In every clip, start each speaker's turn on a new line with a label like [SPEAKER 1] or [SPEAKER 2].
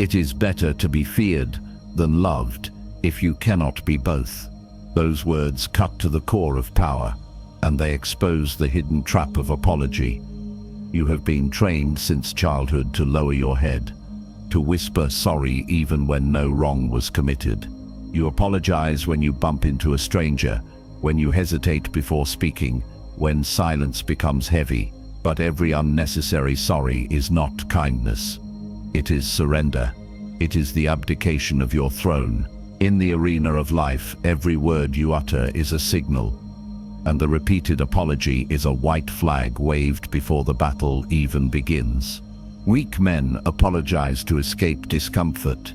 [SPEAKER 1] It is better to be feared than loved if you cannot be both. Those words cut to the core of power, and they expose the hidden trap of apology. You have been trained since childhood to lower your head, to whisper sorry even when no wrong was committed. You apologize when you bump into a stranger, when you hesitate before speaking, when silence becomes heavy. But every unnecessary sorry is not kindness. It is surrender. It is the abdication of your throne. In the arena of life, every word you utter is a signal, and the repeated apology is a white flag waved before the battle even begins. Weak men apologize to escape discomfort,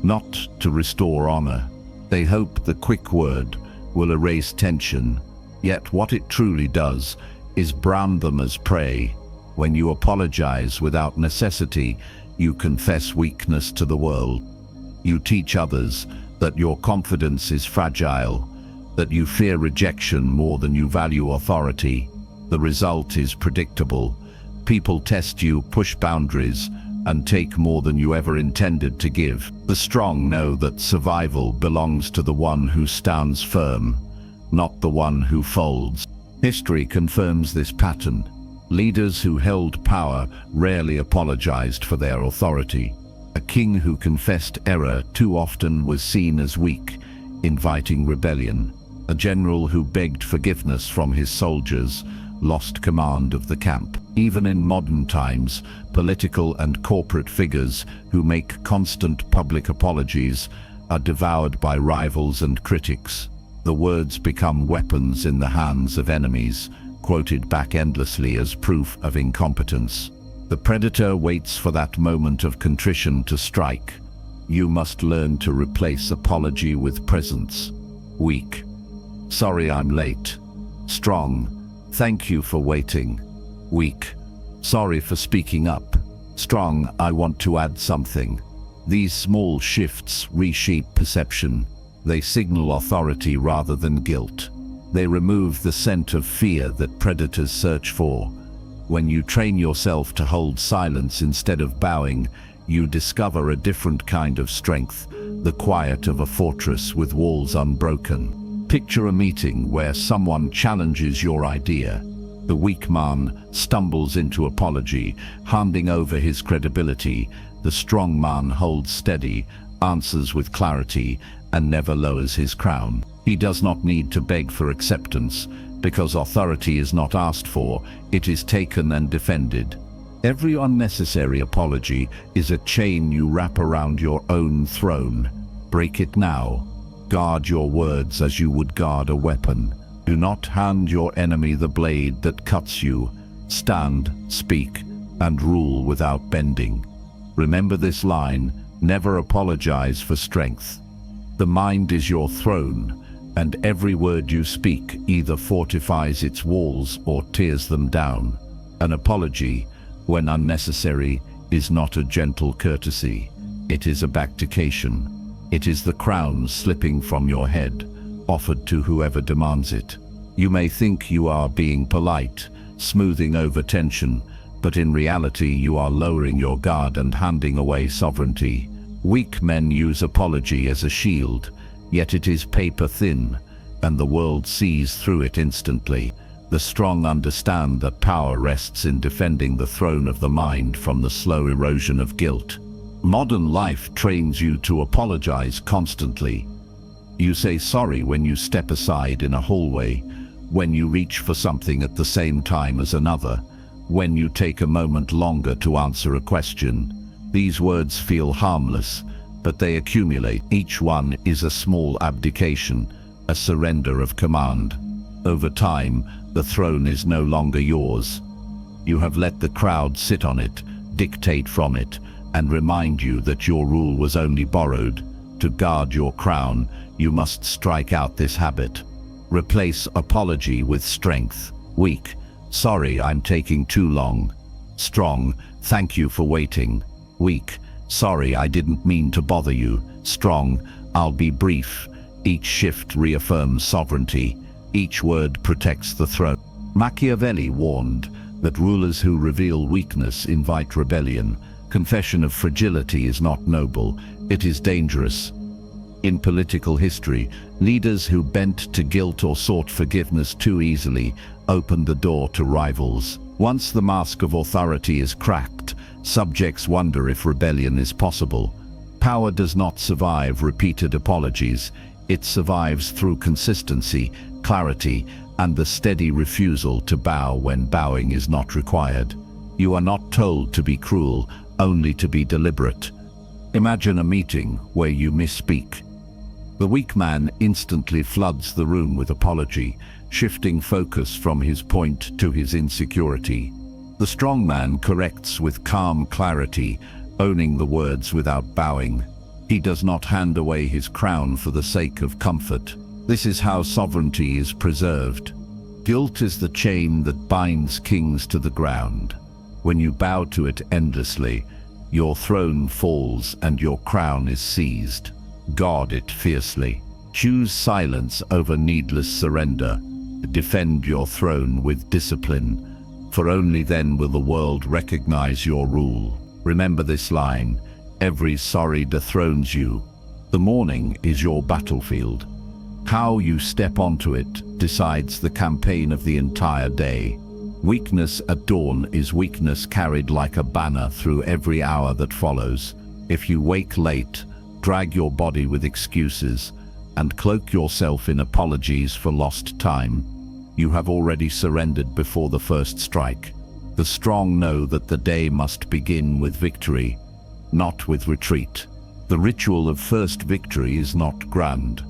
[SPEAKER 1] not to restore honor. They hope the quick word will erase tension, yet what it truly does is brand them as prey. When you apologize without necessity, you confess weakness to the world. You teach others that your confidence is fragile, that you fear rejection more than you value authority. The result is predictable. People test you, push boundaries, and take more than you ever intended to give. The strong know that survival belongs to the one who stands firm, not the one who folds. History confirms this pattern. Leaders who held power rarely apologized for their authority. A king who confessed error too often was seen as weak, inviting rebellion. A general who begged forgiveness from his soldiers lost command of the camp. Even in modern times, political and corporate figures who make constant public apologies are devoured by rivals and critics. The words become weapons in the hands of enemies, quoted back endlessly as proof of incompetence. The predator waits for that moment of contrition to strike. You must learn to replace apology with presence. Weak: sorry I'm late. Strong: thank you for waiting. Weak: sorry for speaking up. Strong: I want to add something. These small shifts reshape perception. They signal authority rather than guilt. They remove the scent of fear that predators search for. When you train yourself to hold silence instead of bowing, you discover a different kind of strength, the quiet of a fortress with walls unbroken. Picture a meeting where someone challenges your idea. The weak man stumbles into apology, handing over his credibility. The strong man holds steady, answers with clarity, and never lowers his crown. He does not need to beg for acceptance, because authority is not asked for, it is taken and defended. Every unnecessary apology is a chain you wrap around your own throne. Break it now. Guard your words as you would guard a weapon. Do not hand your enemy the blade that cuts you. Stand, speak, and rule without bending. Remember this line: never apologize for strength. The mind is your throne, and every word you speak either fortifies its walls or tears them down. An apology, when unnecessary, is not a gentle courtesy. It is abdication. It is the crown slipping from your head, offered to whoever demands it. You may think you are being polite, smoothing over tension, but in reality you are lowering your guard and handing away sovereignty. Weak men use apology as a shield, yet it is paper thin, and the world sees through it instantly. The strong understand that power rests in defending the throne of the mind from the slow erosion of guilt. Modern life trains you to apologize constantly. You say sorry when you step aside in a hallway, when you reach for something at the same time as another, when you take a moment longer to answer a question. These words feel harmless, but they accumulate. Each one is a small abdication, a surrender of command. Over time, the throne is no longer yours. You have let the crowd sit on it, dictate from it, and remind you that your rule was only borrowed. To guard your crown, you must strike out this habit. Replace apology with strength. Weak: sorry I'm taking too long. Strong: thank you for waiting. Weak: sorry I didn't mean to bother you. Strong: I'll be brief. Each shift reaffirms sovereignty. Each word protects the throne. Machiavelli warned that rulers who reveal weakness invite rebellion, Confession of fragility is not noble, it is dangerous. In political history, leaders who bent to guilt or sought forgiveness too easily opened the door to rivals. Once the mask of authority is cracked, subjects wonder if rebellion is possible. Power does not survive repeated apologies. It survives through consistency, clarity, and the steady refusal to bow when bowing is not required. You are not told to be cruel, only to be deliberate. Imagine a meeting where you misspeak. The weak man instantly floods the room with apology, shifting focus from his point to his insecurity. The strong man corrects with calm clarity, owning the words without bowing. He does not hand away his crown for the sake of comfort. This is how sovereignty is preserved. Guilt is the chain that binds kings to the ground. When you bow to it endlessly, your throne falls and your crown is seized. Guard it fiercely. Choose silence over needless surrender. Defend your throne with discipline, for only then will the world recognize your rule. Remember this line: every sorry dethrones you. The morning is your battlefield. How you step onto it decides the campaign of the entire day. Weakness at dawn is weakness carried like a banner through every hour that follows. If you wake late, drag your body with excuses, and cloak yourself in apologies for lost time, you have already surrendered before the first strike. The strong know that the day must begin with victory, not with retreat. The ritual of first victory is not grand,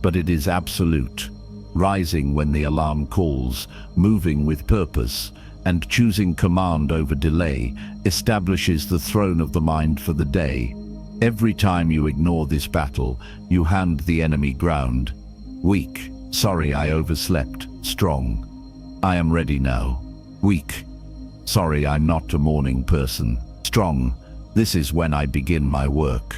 [SPEAKER 1] but it is absolute. Rising when the alarm calls, moving with purpose, and choosing command over delay establishes the throne of the mind for the day. Every time you ignore this battle, you hand the enemy ground. Weak: sorry, I overslept. Strong: I am ready now. Weak: sorry, I'm not a morning person. Strong: this is when I begin my work.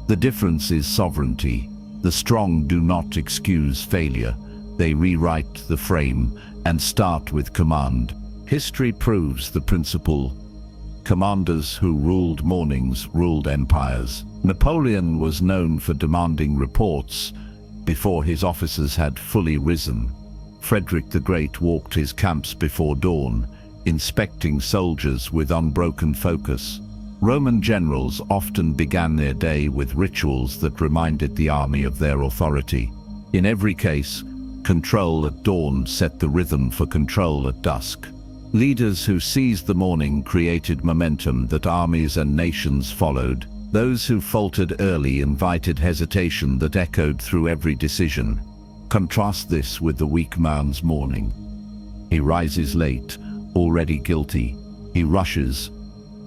[SPEAKER 1] The difference is sovereignty. The strong do not excuse failure. They rewrite the frame and start with command. History proves the principle. Commanders who ruled mornings ruled empires. Napoleon was known for demanding reports before his officers had fully risen. Frederick the Great walked his camps before dawn, inspecting soldiers with unbroken focus. Roman generals often began their day with rituals that reminded the army of their authority. In every case, control at dawn set the rhythm for control at dusk. Leaders who seized the morning created momentum that armies and nations followed. Those who faltered early invited hesitation that echoed through every decision. Contrast this with the weak man's morning. He rises late, already guilty. He rushes,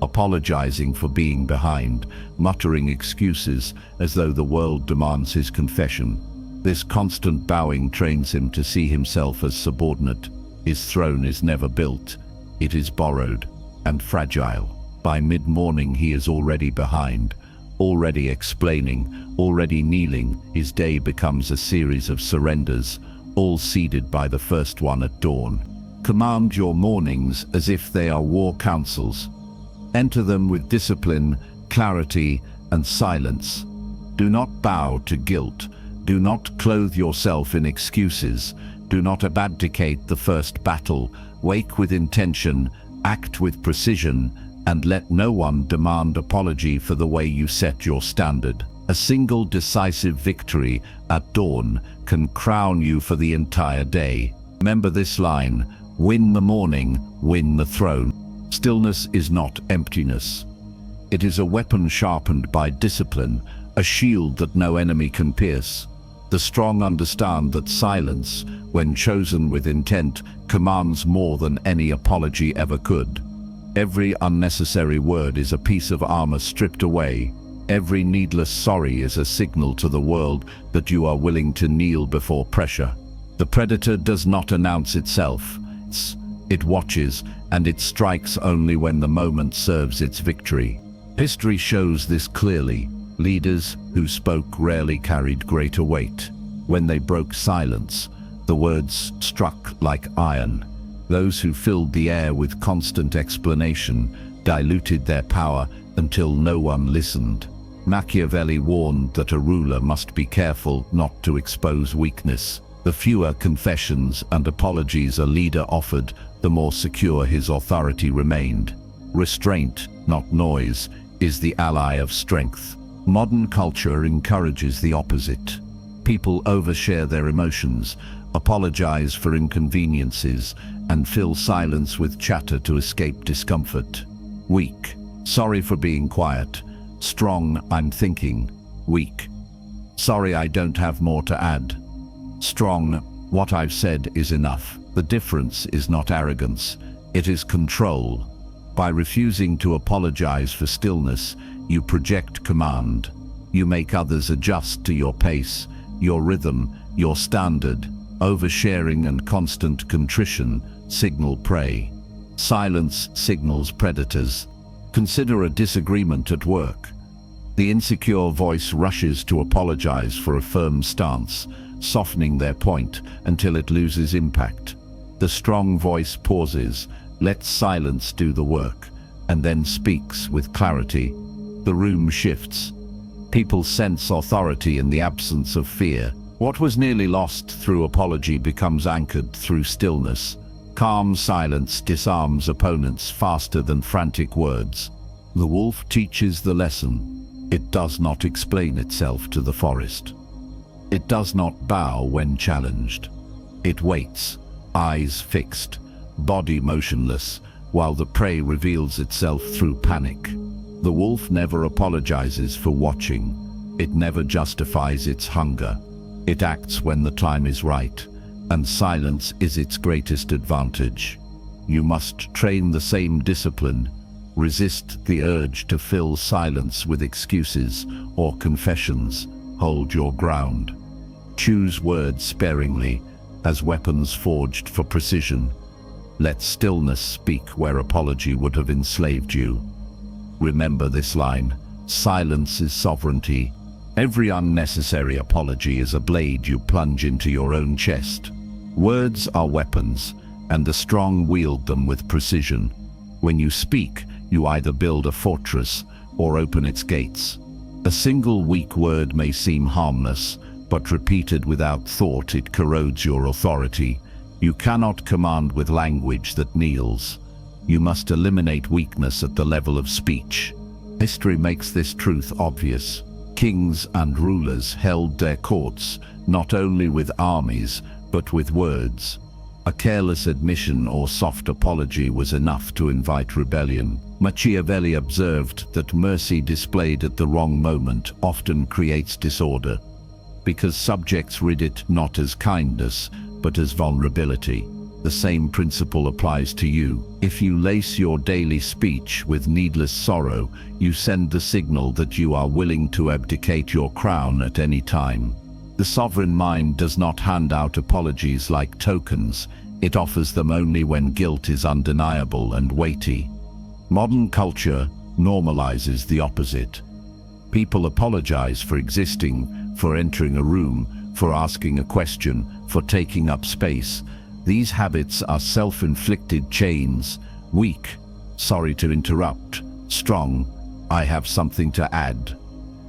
[SPEAKER 1] apologizing for being behind, muttering excuses as though the world demands his confession. This constant bowing trains him to see himself as subordinate. His throne is never built, it is borrowed and fragile. By mid-morning he is already behind, already explaining, already kneeling. His day becomes a series of surrenders, all seeded by the first one at dawn. Command your mornings as if they are war councils. Enter them with discipline, clarity, and silence. Do not bow to guilt. Do not clothe yourself in excuses. Do not abdicate the first battle. Wake with intention, act with precision, and let no one demand apology for the way you set your standard. A single decisive victory at dawn can crown you for the entire day. Remember this line: win the morning, win the throne. Stillness is not emptiness. It is a weapon sharpened by discipline, a shield that no enemy can pierce. The strong understand that silence, when chosen with intent, commands more than any apology ever could. Every unnecessary word is a piece of armor stripped away. Every needless sorry is a signal to the world that you are willing to kneel before pressure. The predator does not announce itself. It watches, and it strikes only when the moment serves its victory. History shows this clearly. Leaders who spoke rarely carried greater weight. When they broke silence, the words struck like iron. Those who filled the air with constant explanation diluted their power until no one listened. Machiavelli warned that a ruler must be careful not to expose weakness. The fewer confessions and apologies a leader offered, the more secure his authority remained. Restraint, not noise, is the ally of strength. Modern culture encourages the opposite. People overshare their emotions, apologize for inconveniences, and fill silence with chatter to escape discomfort. Weak, sorry for being quiet. Strong, I'm thinking. Weak, sorry I don't have more to add. Strong, what I've said is enough. The difference is not arrogance, it is control. By refusing to apologize for stillness, you project command. You make others adjust to your pace, your rhythm, your standard. Oversharing and constant contrition signal prey. Silence signals predators. Consider a disagreement at work. The insecure voice rushes to apologize for a firm stance, softening their point until it loses impact. The strong voice pauses, lets silence do the work, and then speaks with clarity. The room shifts. People sense authority in the absence of fear. What was nearly lost through apology becomes anchored through stillness. Calm silence disarms opponents faster than frantic words. The wolf teaches the lesson. It does not explain itself to the forest. It does not bow when challenged. It waits, eyes fixed, body motionless, while the prey reveals itself through panic. The wolf never apologizes for watching. It never justifies its hunger. It acts when the time is right, and silence is its greatest advantage. You must train the same discipline. Resist the urge to fill silence with excuses or confessions. Hold your ground. Choose words sparingly, as weapons forged for precision. Let stillness speak where apology would have enslaved you. Remember this line: silence is sovereignty. Every unnecessary apology is a blade you plunge into your own chest. Words are weapons, and the strong wield them with precision. When you speak, you either build a fortress or open its gates. A single weak word may seem harmless, but repeated without thought, it corrodes your authority. You cannot command with language that kneels. You must eliminate weakness at the level of speech. History makes this truth obvious. Kings and rulers held their courts, not only with armies, but with words. A careless admission or soft apology was enough to invite rebellion. Machiavelli observed that mercy displayed at the wrong moment often creates disorder, because subjects read it not as kindness, but as vulnerability. The same principle applies to you. If you lace your daily speech with needless sorrow, you send the signal that you are willing to abdicate your crown at any time. The sovereign mind does not hand out apologies like tokens. It offers them only when guilt is undeniable and weighty. Modern culture normalizes the opposite. People apologize for existing, for entering a room, for asking a question, for taking up space. These habits are self-inflicted chains. Weak, sorry to interrupt. Strong, I have something to add.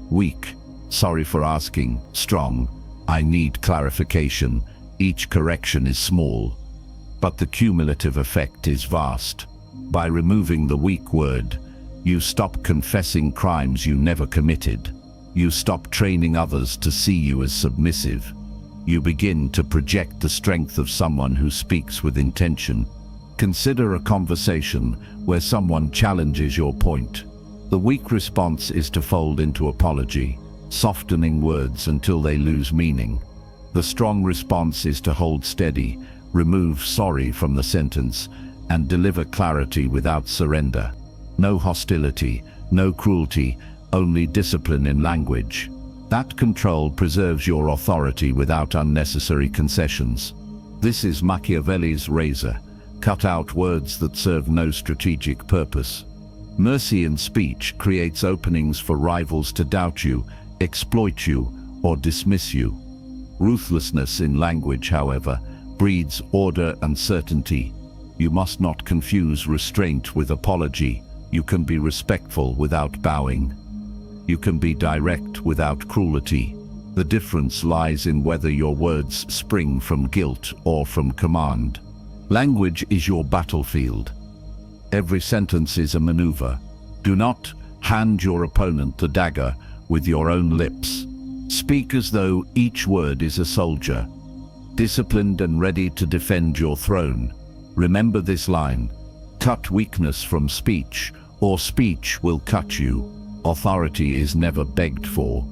[SPEAKER 1] Weak, sorry for asking. Strong, I need clarification. Each correction is small, but the cumulative effect is vast. By removing the weak word, you stop confessing crimes you never committed. You stop training others to see you as submissive. You begin to project the strength of someone who speaks with intention. Consider a conversation where someone challenges your point. The weak response is to fold into apology, softening words until they lose meaning. The strong response is to hold steady, remove sorry from the sentence, and deliver clarity without surrender. No hostility, no cruelty, only discipline in language. That control preserves your authority without unnecessary concessions. This is Machiavelli's razor. Cut out words that serve no strategic purpose. Mercy in speech creates openings for rivals to doubt you, exploit you, or dismiss you. Ruthlessness in language, however, breeds order and certainty. You must not confuse restraint with apology. You can be respectful without bowing. You can be direct without cruelty. The difference lies in whether your words spring from guilt or from command. Language is your battlefield. Every sentence is a maneuver. Do not hand your opponent the dagger with your own lips. Speak as though each word is a soldier, disciplined and ready to defend your throne. Remember this line: cut weakness from speech, or speech will cut you. Authority is never begged for.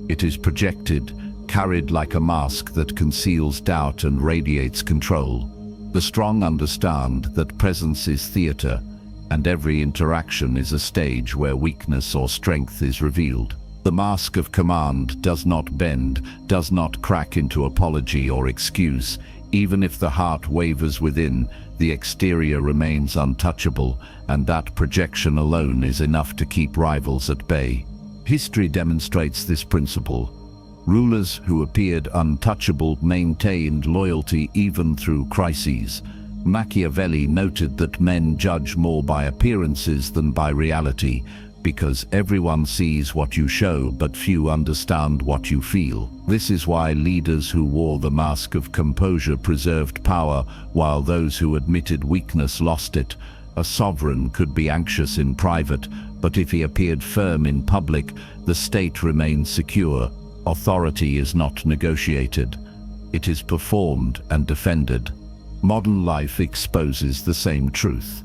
[SPEAKER 1] It is projected, carried like a mask that conceals doubt and radiates control. The strong understand that presence is theater, and every interaction is a stage where weakness or strength is revealed. The mask of command does not bend, does not crack into apology or excuse. Even if the heart wavers within, the exterior remains untouchable, and that projection alone is enough to keep rivals at bay. History demonstrates this principle. Rulers who appeared untouchable maintained loyalty even through crises. Machiavelli noted that men judge more by appearances than by reality, because everyone sees what you show, but few understand what you feel. This is why leaders who wore the mask of composure preserved power, while those who admitted weakness lost it. A sovereign could be anxious in private, but if he appeared firm in public, the state remained secure. Authority is not negotiated. It is performed and defended. Modern life exposes the same truth.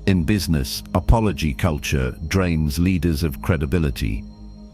[SPEAKER 1] In business, apology culture drains leaders of credibility.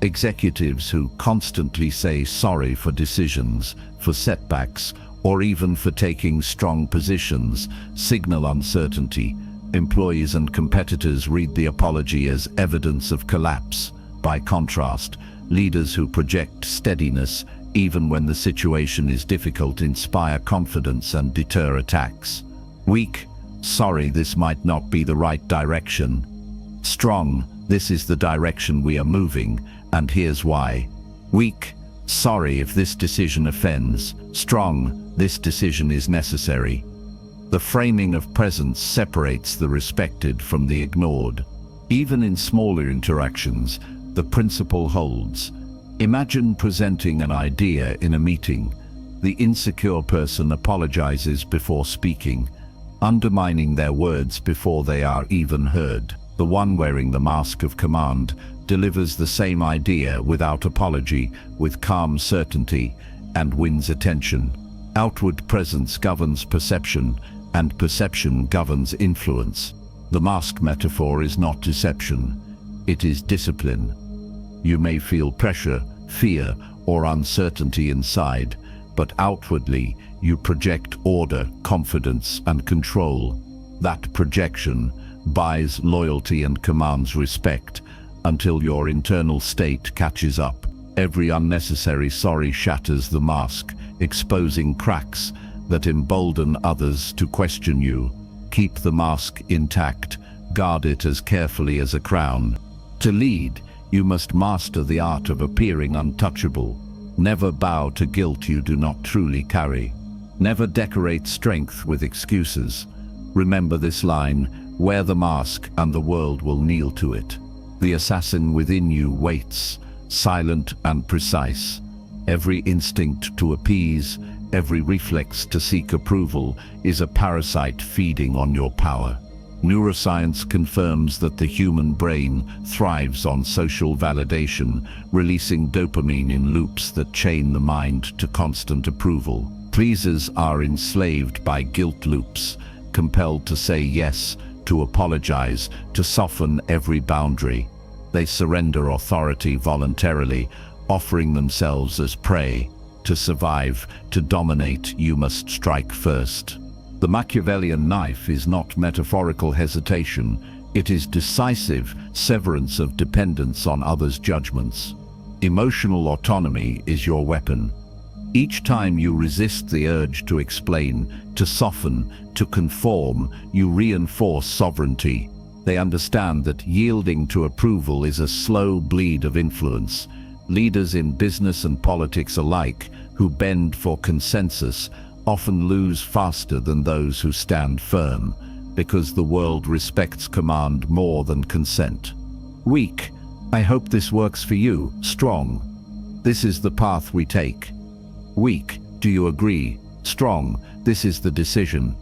[SPEAKER 1] Executives who constantly say sorry for decisions, for setbacks, or even for taking strong positions signal uncertainty. Employees and competitors read the apology as evidence of collapse. By contrast, leaders who project steadiness, even when the situation is difficult, inspire confidence and deter attacks. Weak: sorry, this might not be the right direction. Strong: this is the direction we are moving, and here's why. Weak: sorry if this decision offends. Strong: this decision is necessary. The framing of presence separates the respected from the ignored. Even in smaller interactions, the principle holds. Imagine presenting an idea in a meeting. The insecure person apologizes before speaking, undermining their words before they are even heard. The one wearing the mask of command delivers the same idea without apology, with calm certainty, and wins attention. Outward presence governs perception, and perception governs influence. The mask metaphor is not deception, it is discipline. You may feel pressure, fear, or uncertainty inside, but outwardly you project order, confidence, and control. That projection buys loyalty and commands respect until your internal state catches up. Every unnecessary sorry shatters the mask, exposing cracks that embolden others to question you. Keep the mask intact, guard it as carefully as a crown. To lead, you must master the art of appearing untouchable. Never bow to guilt you do not truly carry. Never decorate strength with excuses. Remember this line: wear the mask and the world will kneel to it. The assassin within you waits, silent and precise. Every instinct to appease, every reflex to seek approval is a parasite feeding on your power. Neuroscience confirms that the human brain thrives on social validation, releasing dopamine in loops that chain the mind to constant approval. Pleasers are enslaved by guilt loops, compelled to say yes, to apologize, to soften every boundary. They surrender authority voluntarily, offering themselves as prey. To survive, to dominate, you must strike first. The Machiavellian knife is not metaphorical hesitation, it is decisive severance of dependence on others' judgments. Emotional autonomy is your weapon. Each time you resist the urge to explain, to soften, to conform, you reinforce sovereignty. They understand that yielding to approval is a slow bleed of influence. Leaders in business and politics alike who bend for consensus often lose faster than those who stand firm, because the world respects command more than consent. Weak, I hope this works for you. Strong, this is the path we take. Weak, do you agree? Strong, this is the decision.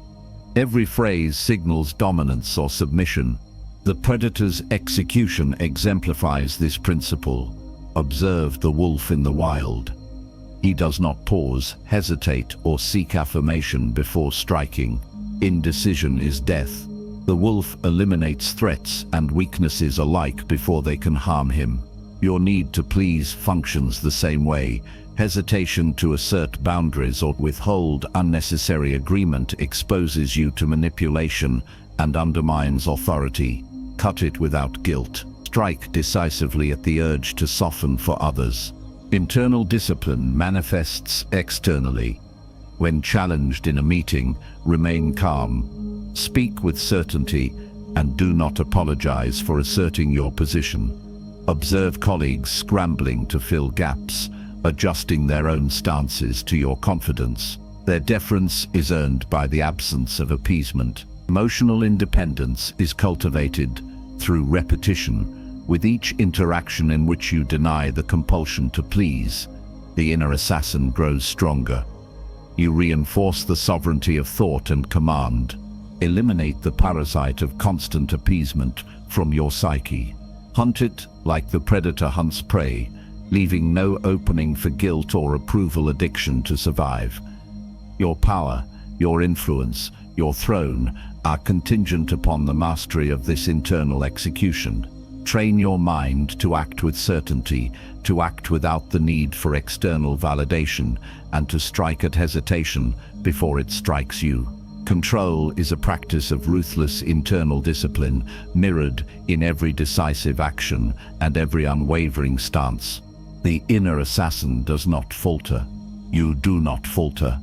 [SPEAKER 1] Every phrase signals dominance or submission. The predator's execution exemplifies this principle. Observe the wolf in the wild. He does not pause, hesitate, or seek affirmation before striking. Indecision is death. The wolf eliminates threats and weaknesses alike before they can harm him. Your need to please functions the same way. Hesitation to assert boundaries or withhold unnecessary agreement exposes you to manipulation and undermines authority. Cut it without guilt. Strike decisively at the urge to soften for others. Internal discipline manifests externally. When challenged in a meeting, remain calm. Speak with certainty and do not apologize for asserting your position. Observe colleagues scrambling to fill gaps, adjusting their own stances to your confidence. Their deference is earned by the absence of appeasement. Emotional independence is cultivated through repetition. With each interaction in which you deny the compulsion to please, the inner assassin grows stronger. You reinforce the sovereignty of thought and command. Eliminate the parasite of constant appeasement from your psyche. Hunt it like the predator hunts prey, leaving no opening for guilt or approval addiction to survive. Your power, your influence, your throne are contingent upon the mastery of this internal execution. Train your mind to act with certainty, to act without the need for external validation, and to strike at hesitation before it strikes you. Control is a practice of ruthless internal discipline, mirrored in every decisive action and every unwavering stance. The inner assassin does not falter. You do not falter.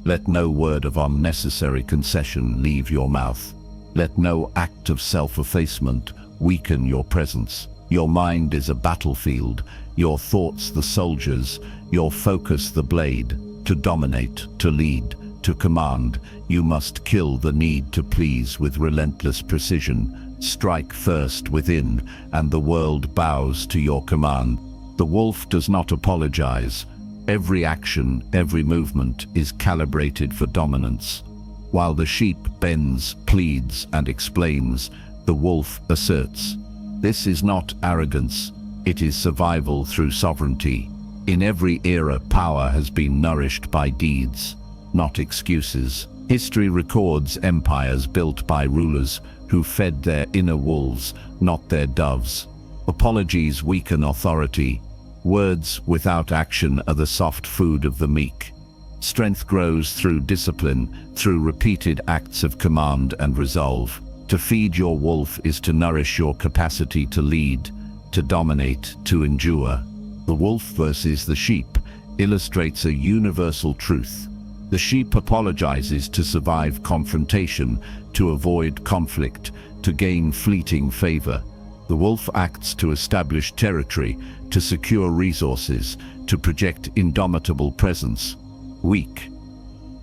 [SPEAKER 1] Let no word of unnecessary concession leave your mouth. Let no act of self-effacement weaken your presence. Your mind is a battlefield, your thoughts the soldiers, your focus the blade. To dominate, to lead, to command, you must kill the need to please with relentless precision. Strike first within, and the world bows to your command. The wolf does not apologize. Every action, every movement is calibrated for dominance. While the sheep bends, pleads, and explains, the wolf asserts. This is not arrogance, it is survival through sovereignty. In every era, power has been nourished by deeds, not excuses. History records empires built by rulers who fed their inner wolves, not their doves. Apologies weaken authority. Words without action are the soft food of the meek. Strength grows through discipline, through repeated acts of command and resolve. To feed your wolf is to nourish your capacity to lead, to dominate, to endure. The wolf versus the sheep illustrates a universal truth. The sheep apologizes to survive confrontation, to avoid conflict, to gain fleeting favor. The wolf acts to establish territory, to secure resources, to project indomitable presence. Weak,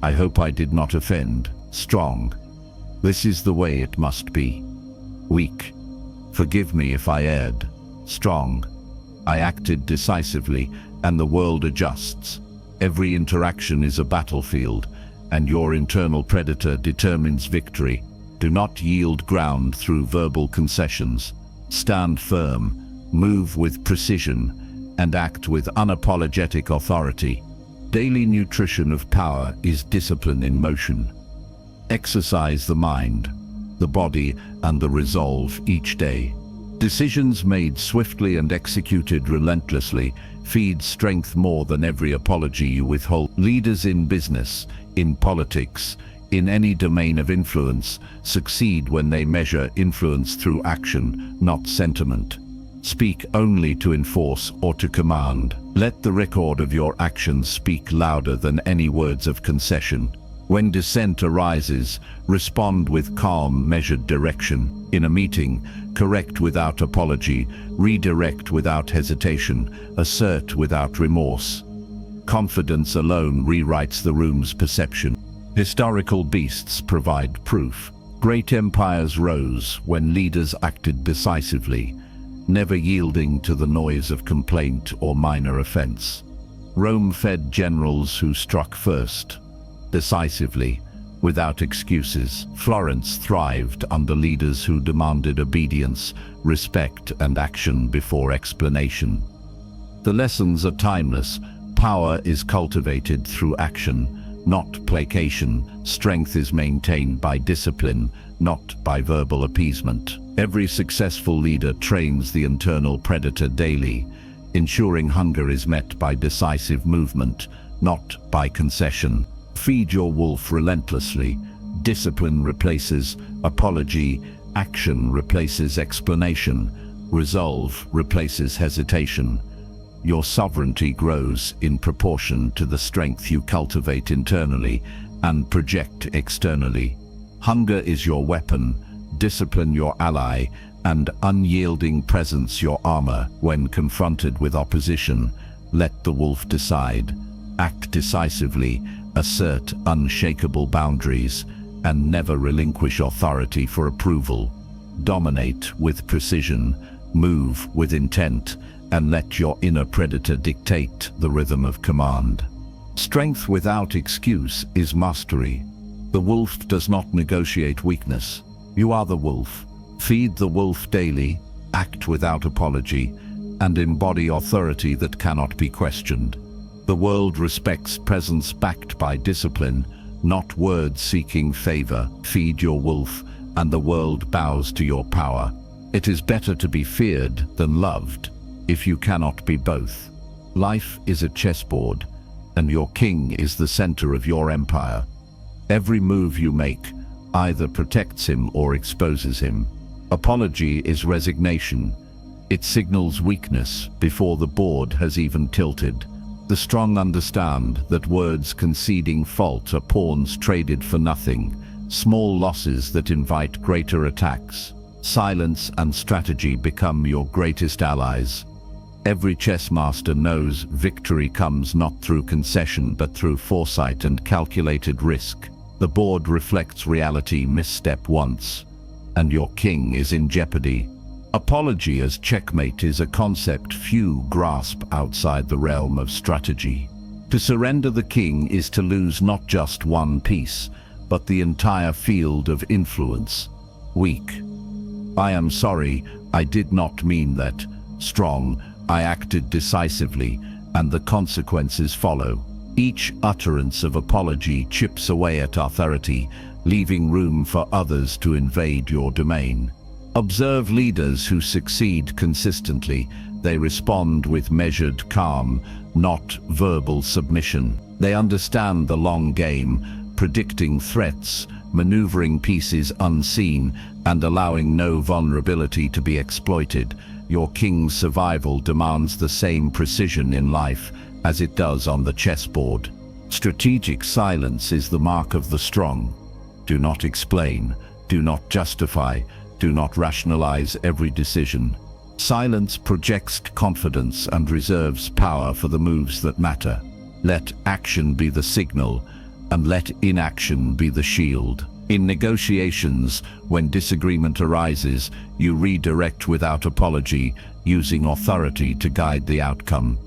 [SPEAKER 1] I hope I did not offend. Strong, this is the way it must be. Weak, forgive me if I erred. Strong, I acted decisively, and the world adjusts. Every interaction is a battlefield, and your internal predator determines victory. Do not yield ground through verbal concessions. Stand firm, move with precision, and act with unapologetic authority. Daily nutrition of power is discipline in motion. Exercise the mind, the body, and the resolve each day. Decisions made swiftly and executed relentlessly feed strength more than every apology you withhold. Leaders in business, in politics, in any domain of influence, succeed when they measure influence through action, not sentiment. Speak only to enforce or to command. Let the record of your actions speak louder than any words of concession. When dissent arises, respond with calm, measured direction. In a meeting, correct without apology, redirect without hesitation, assert without remorse. Confidence alone rewrites the room's perception. Historical beasts provide proof. Great empires rose when leaders acted decisively, never yielding to the noise of complaint or minor offense. Rome fed generals who struck first, decisively, without excuses. Florence thrived under leaders who demanded obedience, respect, and action before explanation. The lessons are timeless. Power is cultivated through action, not placation. Strength is maintained by discipline, not by verbal appeasement. Every successful leader trains the internal predator daily, ensuring hunger is met by decisive movement, not by concession. Feed your wolf relentlessly. Discipline replaces apology, action replaces explanation, resolve replaces hesitation. Your sovereignty grows in proportion to the strength you cultivate internally and project externally. Hunger is your weapon, discipline your ally, and unyielding presence your armor. When confronted with opposition, let the wolf decide. Act decisively, assert unshakable boundaries, and never relinquish authority for approval. Dominate with precision, move with intent, and let your inner predator dictate the rhythm of command. Strength without excuse is mastery. The wolf does not negotiate weakness. You are the wolf. Feed the wolf daily, act without apology, and embody authority that cannot be questioned. The world respects presence backed by discipline, not words seeking favor. Feed your wolf, and the world bows to your power. It is better to be feared than loved, if you cannot be both. Life is a chessboard, and your king is the center of your empire. Every move you make either protects him or exposes him. Apology is resignation. It signals weakness before the board has even tilted. The strong understand that words conceding fault are pawns traded for nothing, small losses that invite greater attacks. Silence and strategy become your greatest allies. Every chess master knows victory comes not through concession but through foresight and calculated risk. The board reflects reality. Misstep once, and your king is in jeopardy. Apology as checkmate is a concept few grasp outside the realm of strategy. To surrender the king is to lose not just one piece, but the entire field of influence. Weak. I am sorry, I did not mean that. Strong. I acted decisively, and the consequences follow. Each utterance of apology chips away at authority, leaving room for others to invade your domain. Observe leaders who succeed consistently. They respond with measured calm, not verbal submission. They understand the long game, predicting threats, maneuvering pieces unseen, and allowing no vulnerability to be exploited. Your king's survival demands the same precision in life as it does on the chessboard. Strategic silence is the mark of the strong. Do not explain, do not justify, do not rationalize every decision. Silence projects confidence and reserves power for the moves that matter. Let action be the signal, and let inaction be the shield. In negotiations, when disagreement arises, you redirect without apology, using authority to guide the outcome.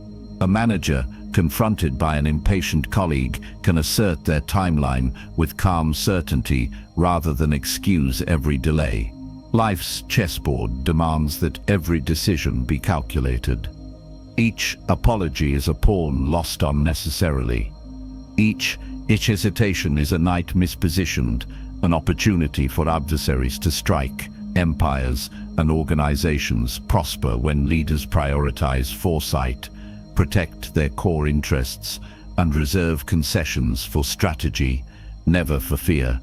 [SPEAKER 1] A manager, confronted by an impatient colleague, can assert their timeline with calm certainty rather than excuse every delay. Life's chessboard demands that every decision be calculated. Each apology is a pawn lost unnecessarily. Each hesitation is a knight mispositioned, an opportunity for adversaries to strike. Empires and organizations prosper when leaders prioritize foresight, protect their core interests, and reserve concessions for strategy, never for fear.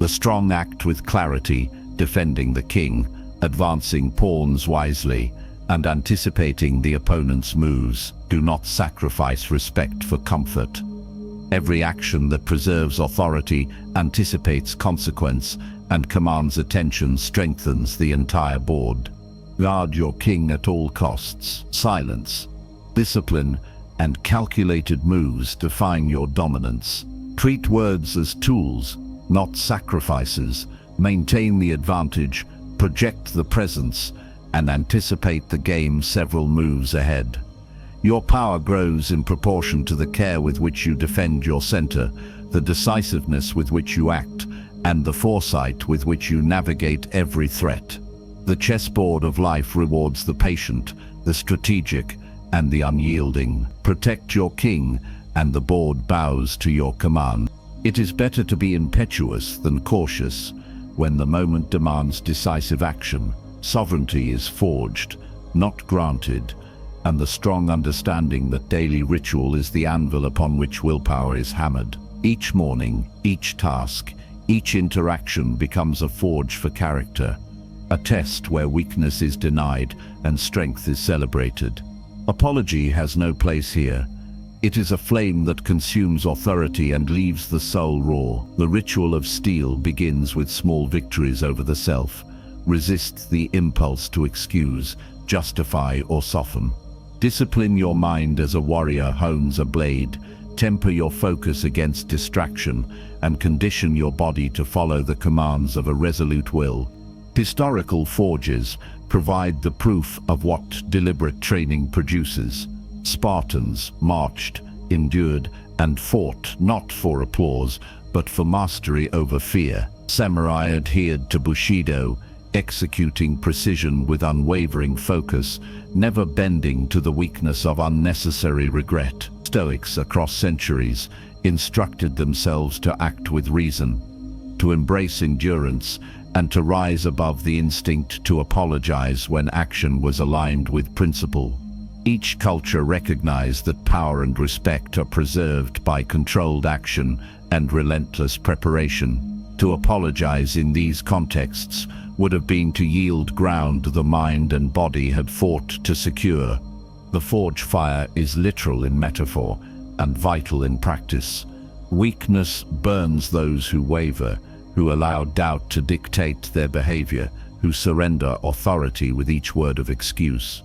[SPEAKER 1] The strong act with clarity, defending the king, advancing pawns wisely, and anticipating the opponent's moves. Do not sacrifice respect for comfort. Every action that preserves authority, anticipates consequence, and commands attention strengthens the entire board. Guard your king at all costs. Silence, discipline, and calculated moves define your dominance. Treat words as tools, not sacrifices, Maintain the advantage, project the presence, and anticipate the game several moves ahead. Your power grows in proportion to the care with which you defend your center, the decisiveness with which you act, and the foresight with which you navigate every threat. The chessboard of life rewards the patient, the strategic, and the unyielding. Protect your king, and the board bows to your command. It is better to be impetuous than cautious. When the moment demands decisive action, sovereignty is forged, not granted, and the strong understanding that daily ritual is the anvil upon which willpower is hammered. Each morning, each task, each interaction becomes a forge for character, a test where weakness is denied and strength is celebrated. Apology has no place here. It is a flame that consumes authority and leaves the soul raw. The ritual of steel begins with small victories over the self. Resist the impulse to excuse, justify, or soften. Discipline your mind as a warrior hones a blade. Temper your focus against distraction, and condition your body to follow the commands of a resolute will. Historical forges provide the proof of what deliberate training produces. Spartans marched, endured, and fought not for applause, but for mastery over fear. Samurai adhered to Bushido, executing precision with unwavering focus, never bending to the weakness of unnecessary regret. Stoics across centuries instructed themselves to act with reason, to embrace endurance, and to rise above the instinct to apologize when action was aligned with principle. Each culture recognized that power and respect are preserved by controlled action and relentless preparation. To apologize in these contexts would have been to yield ground the mind and body had fought to secure. The forge fire is literal in metaphor and vital in practice. Weakness burns those who waver, who allow doubt to dictate their behavior, who surrender authority with each word of excuse.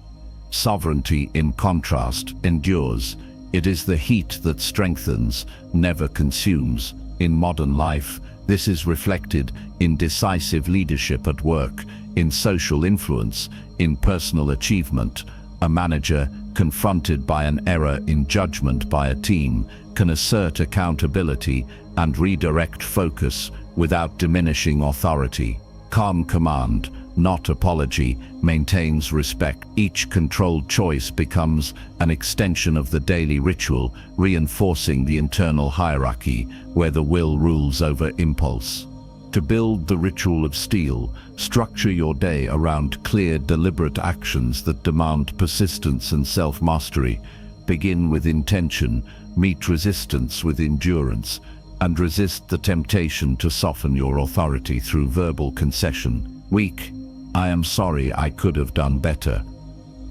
[SPEAKER 1] Sovereignty, in contrast, endures. It is the heat that strengthens, never consumes. In modern life, this is reflected in decisive leadership at work, in social influence, in personal achievement. A manager, confronted by an error in judgment by a team, can assert accountability and redirect focus without diminishing authority. Calm command, not apology, maintains respect. Each controlled choice becomes an extension of the daily ritual, reinforcing the internal hierarchy where the will rules over impulse. To build the ritual of steel, structure your day around clear, deliberate actions that demand persistence and self-mastery. Begin with intention, meet resistance with endurance, and resist the temptation to soften your authority through verbal concession. Weak, I am sorry, I could have done better.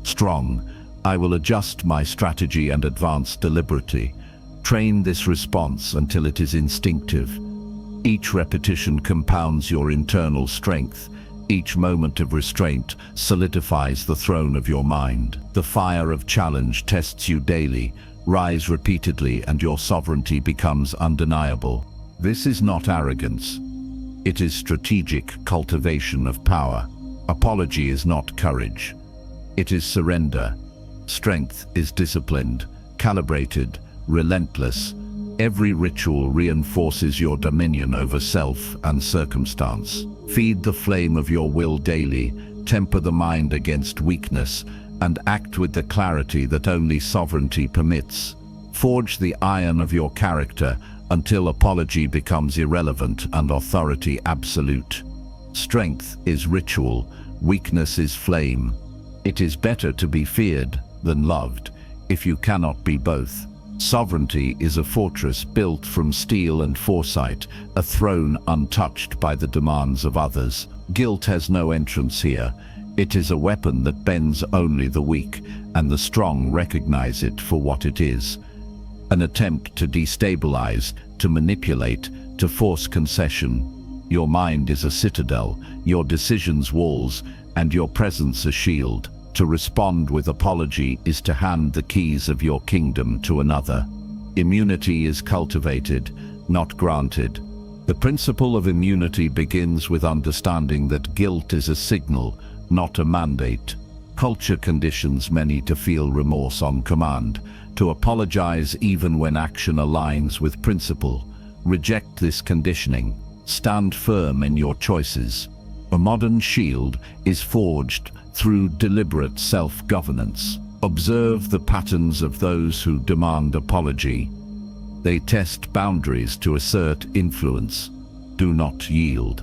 [SPEAKER 1] Strong, I will adjust my strategy and advance deliberately. Train this response until it is instinctive. Each repetition compounds your internal strength. Each moment of restraint solidifies the throne of your mind. The fire of challenge tests you daily. Rise repeatedly and your sovereignty becomes undeniable. This is not arrogance. It is strategic cultivation of power. Apology is not courage. It is surrender. Strength is disciplined, calibrated, relentless. Every ritual reinforces your dominion over self and circumstance. Feed the flame of your will daily, temper the mind against weakness, and act with the clarity that only sovereignty permits. Forge the iron of your character until apology becomes irrelevant and authority absolute. Strength is ritual, weakness is flame. It is better to be feared than loved, if you cannot be both. Sovereignty is a fortress built from steel and foresight, a throne untouched by the demands of others. Guilt has no entrance here. It is a weapon that bends only the weak, and the strong recognize it for what it is. An attempt to destabilize, to manipulate, to force concession. Your mind is a citadel, your decisions walls, and your presence a shield. To respond with apology is to hand the keys of your kingdom to another. Immunity is cultivated, not granted. The principle of immunity begins with understanding that guilt is a signal, not a mandate. Culture conditions many to feel remorse on command, to apologize even when action aligns with principle. Reject this conditioning. Stand firm in your choices. A modern shield is forged through deliberate self-governance. Observe the patterns of those who demand apology. They test boundaries to assert influence. Do not yield.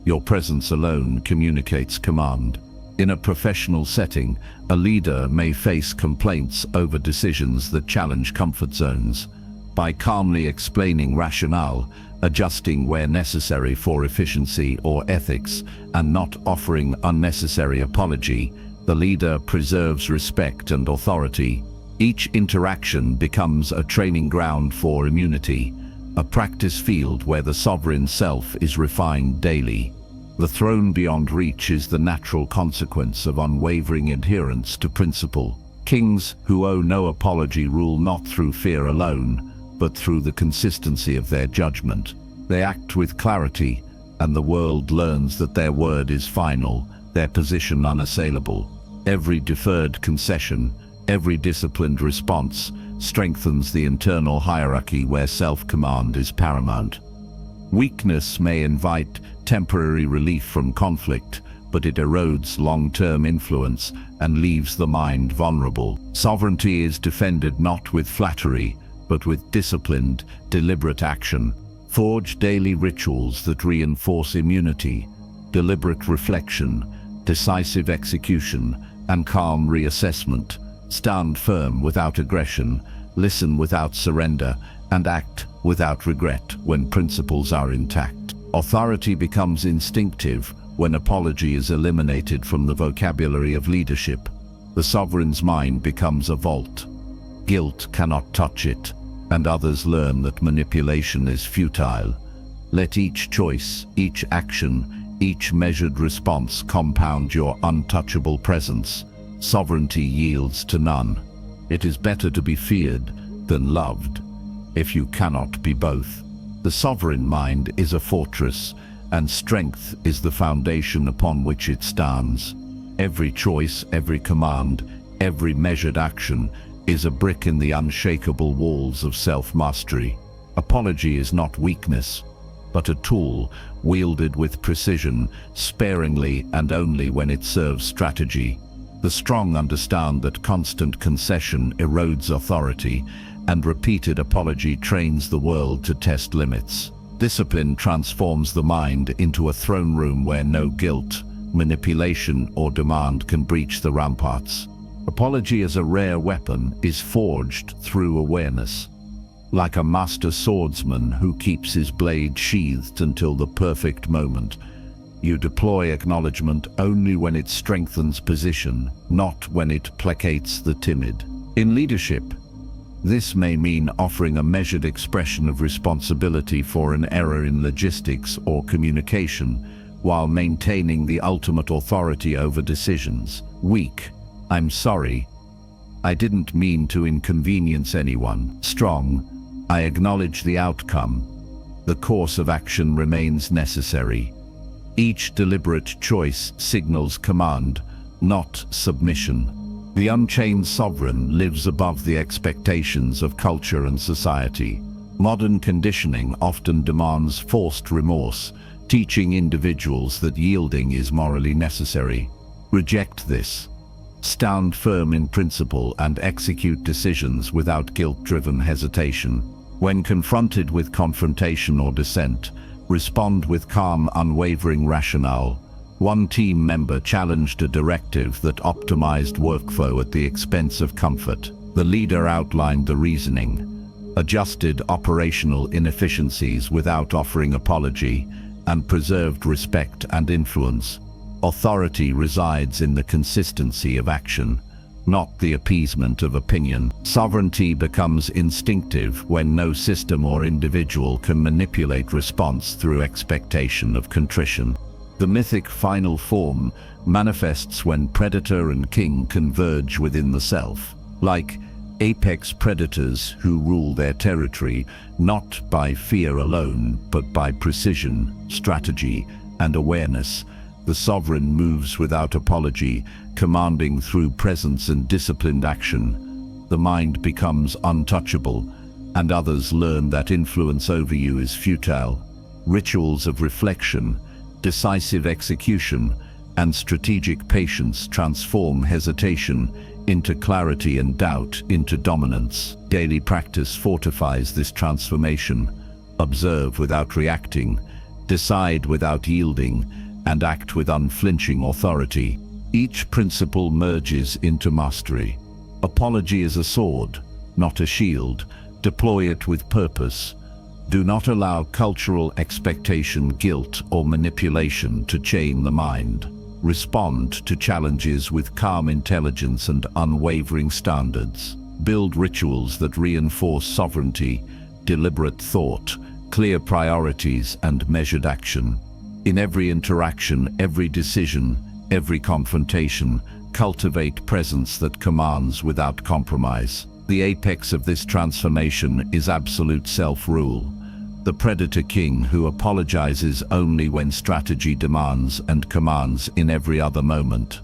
[SPEAKER 1] Your presence alone communicates command. In a professional setting, a leader may face complaints over decisions that challenge comfort zones. By calmly explaining rationale, adjusting where necessary for efficiency or ethics, and not offering unnecessary apology, the leader preserves respect and authority. Each interaction becomes a training ground for immunity, a practice field where the sovereign self is refined daily. The throne beyond reach is the natural consequence of unwavering adherence to principle. Kings who owe no apology rule not through fear alone, but through the consistency of their judgment. They act with clarity, and the world learns that their word is final, their position unassailable. Every deferred concession, every disciplined response, strengthens the internal hierarchy where self-command is paramount. Weakness may invite temporary relief from conflict, but it erodes long-term influence and leaves the mind vulnerable. Sovereignty is defended not with flattery, but with disciplined, deliberate action. Forge daily rituals that reinforce immunity, deliberate reflection, decisive execution, and calm reassessment. Stand firm without aggression, listen without surrender, and act without regret when principles are intact. Authority becomes instinctive when apology is eliminated from the vocabulary of leadership. The sovereign's mind becomes a vault. Guilt cannot touch it, and others learn that manipulation is futile. Let each choice, each action, each measured response compound your untouchable presence. Sovereignty yields to none. It is better to be feared than loved, if you cannot be both. The sovereign mind is a fortress, and strength is the foundation upon which it stands. Every choice, every command, every measured action is a brick in the unshakable walls of self-mastery. Apology is not weakness, but a tool wielded with precision, sparingly and only when it serves strategy. The strong understand that constant concession erodes authority, and repeated apology trains the world to test limits. Discipline transforms the mind into a throne room where no guilt, manipulation, or demand can breach the ramparts. Apology as a rare weapon is forged through awareness. Like a master swordsman who keeps his blade sheathed until the perfect moment, you deploy acknowledgement only when it strengthens position, not when it placates the timid. In leadership, this may mean offering a measured expression of responsibility for an error in logistics or communication, while maintaining the ultimate authority over decisions. Weak. I'm sorry. I didn't mean to inconvenience anyone. Strong. I acknowledge the outcome. The course of action remains necessary. Each deliberate choice signals command, not submission. The unchained sovereign lives above the expectations of culture and society. Modern conditioning often demands forced remorse, teaching individuals that yielding is morally necessary. Reject this. Stand firm in principle and execute decisions without guilt-driven hesitation. When confronted with confrontation or dissent, respond with calm, unwavering rationale. One team member challenged a directive that optimized workflow at the expense of comfort. The leader outlined the reasoning, adjusted operational inefficiencies without offering apology, and preserved respect and influence. Authority resides in the consistency of action, not the appeasement of opinion. Sovereignty becomes instinctive when no system or individual can manipulate response through expectation of contrition. The mythic final form manifests when predator and king converge within the self. Like Apex predators who rule their territory not by fear alone, but by precision, strategy, and awareness. The sovereign moves without apology, commanding through presence and disciplined action. The mind becomes untouchable, and others learn that influence over you is futile. Rituals of reflection, decisive execution, and strategic patience transform hesitation into clarity and doubt into dominance. Daily practice fortifies this transformation. Observe without reacting, decide without yielding, and act with unflinching authority. Each principle merges into mastery. Apology is a sword, not a shield. Deploy it with purpose. Do not allow cultural expectation, guilt, or manipulation to chain the mind. Respond to challenges with calm intelligence and unwavering standards. Build rituals that reinforce sovereignty, deliberate thought, clear priorities, and measured action. In every interaction, every decision, every confrontation, cultivate presence that commands without compromise. The apex of this transformation is absolute self-rule. The predator king who apologizes only when strategy demands and commands in every other moment.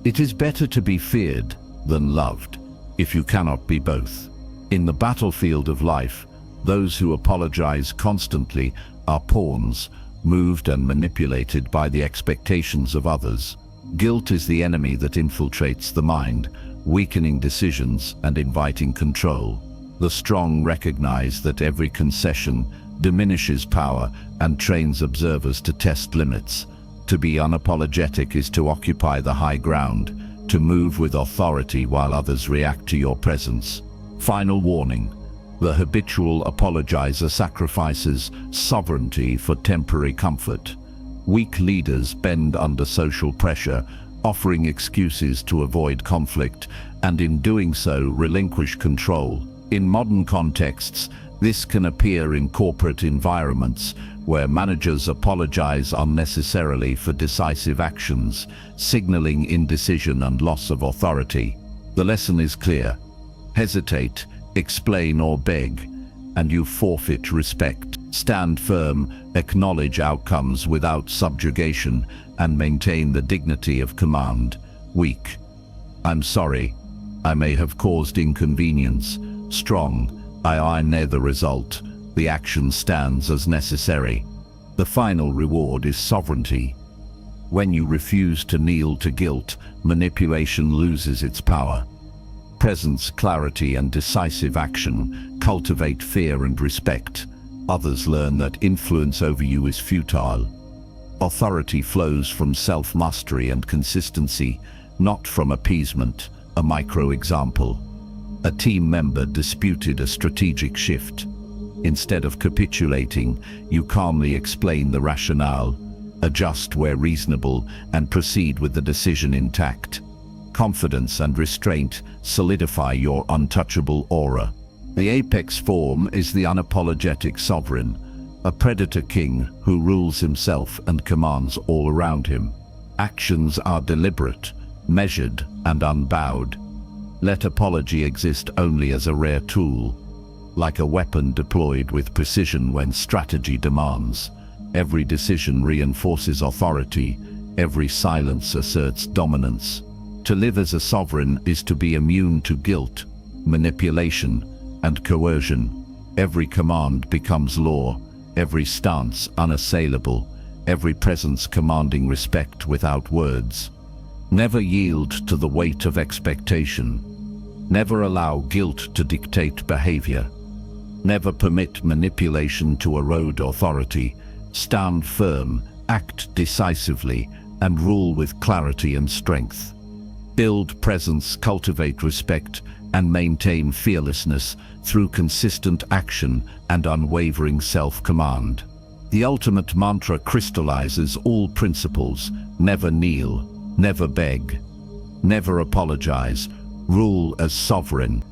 [SPEAKER 1] It is better to be feared than loved, if you cannot be both. In the battlefield of life, those who apologize constantly are pawns, moved and manipulated by the expectations of others. Guilt is the enemy that infiltrates the mind, weakening decisions and inviting control. The strong recognize that every concession diminishes power and trains observers to test limits. To be unapologetic is to occupy the high ground, to move with authority while others react to your presence. Final warning: the habitual apologizer sacrifices sovereignty for temporary comfort. Weak leaders bend under social pressure, offering excuses to avoid conflict, and in doing so relinquish control. In modern contexts, this can appear in corporate environments where managers apologize unnecessarily for decisive actions, signaling indecision and loss of authority. The lesson is clear: hesitate, explain, or beg, and you forfeit respect. Stand firm, acknowledge outcomes without subjugation, and maintain the dignity of command. Weak: I'm sorry, I may have caused inconvenience. Strong: I know the result. The action stands as necessary. The final reward is sovereignty. When you refuse to kneel to guilt, manipulation loses its power. Presence, clarity, and decisive action cultivate fear and respect. Others learn that influence over you is futile. Authority flows from self-mastery and consistency, not from appeasement. A micro example: a team member disputed a strategic shift. Instead of capitulating, you calmly explain the rationale, adjust where reasonable, and proceed with the decision intact. Confidence and restraint solidify your untouchable aura. The apex form is the unapologetic sovereign, a predator king who rules himself and commands all around him. Actions are deliberate, measured, and unbowed. Let apology exist only as a rare tool, like a weapon deployed with precision when strategy demands. Every decision reinforces authority, every silence asserts dominance. To live as a sovereign is to be immune to guilt, manipulation, and coercion. Every command becomes law, every stance unassailable, every presence commanding respect without words. Never yield to the weight of expectation. Never allow guilt to dictate behavior. Never permit manipulation to erode authority. Stand firm, act decisively, and rule with clarity and strength. Build presence, cultivate respect, and maintain fearlessness through consistent action and unwavering self-command. The ultimate mantra crystallizes all principles: never kneel, never beg, never apologize, rule as sovereign.